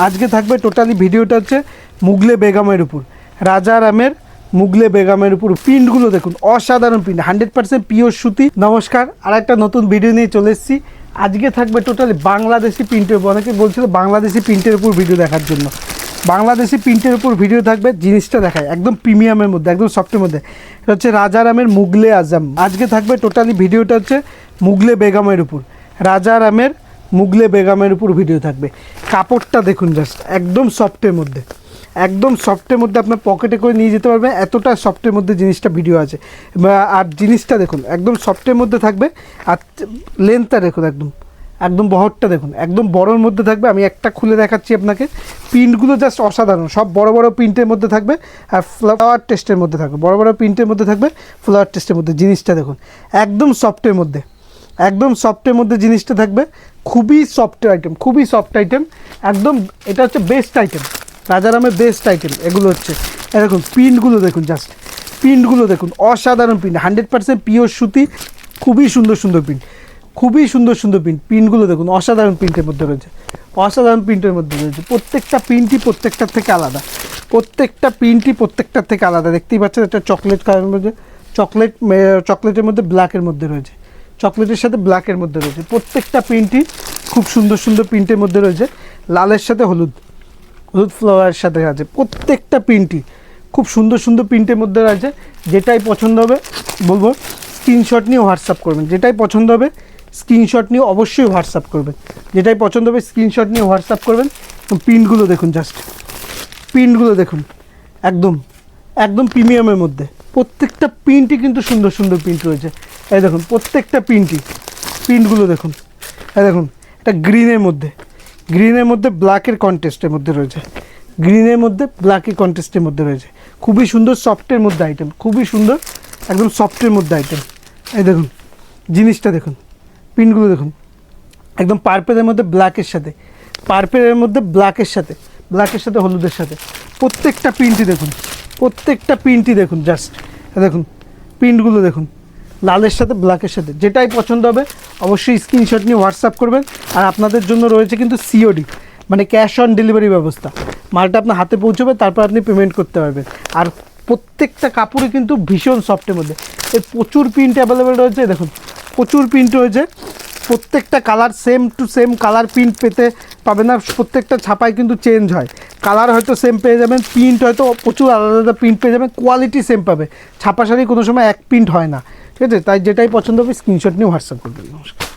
আজকে থাকবে টোটালি ভিডিওটা হচ্ছে মুগলে বেগমের উপর, রাজা রামের মুগলে বেগমের উপর। প্রিন্টগুলো দেখুন, অসাধারণ প্রিন্ট, 100% পিওর সুতি। নমস্কার, আর একটা নতুন ভিডিও নিয়ে চলে এসেছি। আজকে থাকবে টোটালি বাংলাদেশি প্রিন্টের উপর। অনেকে বলছিল বাংলাদেশি প্রিন্টের উপর ভিডিও দেখার জন্য। বাংলাদেশি প্রিন্টের উপর ভিডিও থাকবে, জিনিসটা দেখায় একদম প্রিমিয়ামের মধ্যে, একদম সফটের মধ্যে। এটা হচ্ছে রাজা রামের মুগলে আজম। আজকে থাকবে টোটালি ভিডিওটা হচ্ছে মুগলে বেগমের উপর, রাজা রামের মুগলে বেগমের উপর ভিডিও থাকবে। কাপড়টা দেখুন জাস্ট, একদম সফটের মধ্যে, একদম সফটের মধ্যে আপনার পকেটে করে নিয়ে যেতে পারবে, এতটা সফটের মধ্যে জিনিসটা ভিডিও আছে। আর জিনিসটা দেখুন একদম সফটের মধ্যে থাকবে। আর লেন্থটা দেখুন, একদম একদম বহরটা দেখুন, একদম বড়োর মধ্যে থাকবে। আমি একটা খুলে দেখাচ্ছি আপনাকে। প্রিন্টগুলো জাস্ট অসাধারণ, সব বড় বড় প্রিন্টের মধ্যে থাকবে। আর ফ্লাওয়ার টেস্টের মধ্যে থাকবে, বড় বড় প্রিন্টের মধ্যে থাকবে, ফ্লাওয়ার টেস্টের মধ্যে। জিনিসটা দেখুন একদম সফটের মধ্যে, একদম সফটের মধ্যে জিনিসটা থাকবে। খুবই সফট আইটেম, খুবই সফট আইটেম একদম। এটা হচ্ছে বেস্ট আইটেম, রাজারামের বেস্ট আইটেম এগুলো হচ্ছে। এরকম প্রিন্টগুলো দেখুন, জাস্ট প্রিন্টগুলো দেখুন, অসাধারণ প্রিন্ট, 100% পিওর সুতি। খুবই সুন্দর সুন্দর প্রিন্ট, খুবই সুন্দর সুন্দর প্রিন্ট। প্রিন্টগুলো দেখুন, অসাধারণ প্রিন্টের মধ্যে রয়েছে, অসাধারণ প্রিন্টের মধ্যে রয়েছে। প্রত্যেকটা প্রিন্টই প্রত্যেকটার থেকে আলাদা, প্রত্যেকটা প্রিন্টই প্রত্যেকটার থেকে আলাদা। দেখতেই পাচ্ছেন একটা চকলেট কালারের মধ্যে, চকলেটের মধ্যে ব্ল্যাকের মধ্যে রয়েছে, চকলেটের সাথে ব্ল্যাকের মধ্যে রয়েছে। প্রত্যেকটা প্রিন্টই খুব সুন্দর সুন্দর প্রিন্টের মধ্যে রয়েছে। লালের সাথে হলুদ, হলুদ ফ্লাওয়ারের সাথে আছে। প্রত্যেকটা প্রিন্টই খুব সুন্দর সুন্দর প্রিন্টের মধ্যে রয়েছে। যেটাই পছন্দ হবে বলবো স্ক্রিনশট নিয়ে হোয়াটসঅ্যাপ করবেন। যেটাই পছন্দ হবে স্ক্রিনশট নিয়ে অবশ্যই হোয়াটসঅ্যাপ করবেন। যেটাই পছন্দ হবে স্ক্রিনশট নিয়ে হোয়াটসঅ্যাপ করবেন। প্রিন্টগুলো দেখুন, জাস্ট প্রিন্টগুলো দেখুন, একদম একদম প্রিমিয়ামের মধ্যে। প্রত্যেকটা প্রিন্টই কিন্তু সুন্দর সুন্দর প্রিন্ট রয়েছে। এই দেখুন প্রত্যেকটা প্রিন্টগুলো দেখুন। এই দেখুন এটা গ্রিনের মধ্যে, গ্রিনের মধ্যে ব্ল্যাকের কন্টেস্টের মধ্যে রয়েছে, গ্রিনের মধ্যে ব্ল্যাকের কন্টেস্টের মধ্যে রয়েছে। খুবই সুন্দর সফটের মধ্যে আইটেম, খুবই সুন্দর একদম সফটের মধ্যে আইটেম। এই দেখুন জিনিসটা দেখুন, প্রিন্টগুলো দেখুন, একদম পার্পেলের মধ্যে ব্ল্যাকের সাথে, পার্পেলের মধ্যে ব্ল্যাকের সাথে, ব্ল্যাকের সাথে হলুদের সাথে। প্রত্যেকটা প্রিন্টই দেখুন, প্রত্যেকটা প্রিন্টই দেখুন, জাস্ট দেখুন প্রিন্টগুলো দেখুন, লালের সাথে ব্ল্যাকের সাথে। যেটাই পছন্দ হবে অবশ্যই স্ক্রিনশট নিয়ে হোয়াটসঅ্যাপ করবেন। আর আপনাদের জন্য রয়েছে কিন্তু সিওডি, মানে ক্যাশ অন ডেলিভারি ব্যবস্থা। মালটা আপনার হাতে পৌঁছবে, তারপর আপনি পেমেন্ট করতে পারবেন। আর প্রত্যেকটা কাপড়ই কিন্তু ভীষণ সফটের মধ্যে। এর প্রচুর প্রিন্ট অ্যাভেলেবেল রয়েছে, দেখুন প্রচুর প্রিন্ট রয়েছে। প্রত্যেকটা colour same to same colour print পেতে পাবে না, প্রত্যেকটা ছাপায় কিন্তু চেঞ্জ হয়। কালার হয়তো সেম পেয়ে যাবেন, প্রিন্ট হয়তো প্রচুর আলাদা আলাদা প্রিন্ট পেয়ে যাবেন, কোয়ালিটি সেম পাবে। ছাপা শাড়ি কোনো সময় এক প্রিন্ট হয় না, ঠিক আছে? তাই যেটাই পছন্দ হবে স্ক্রিনশট নিয়ে হোয়াটসঅ্যাপ করবেন। নমস্কার।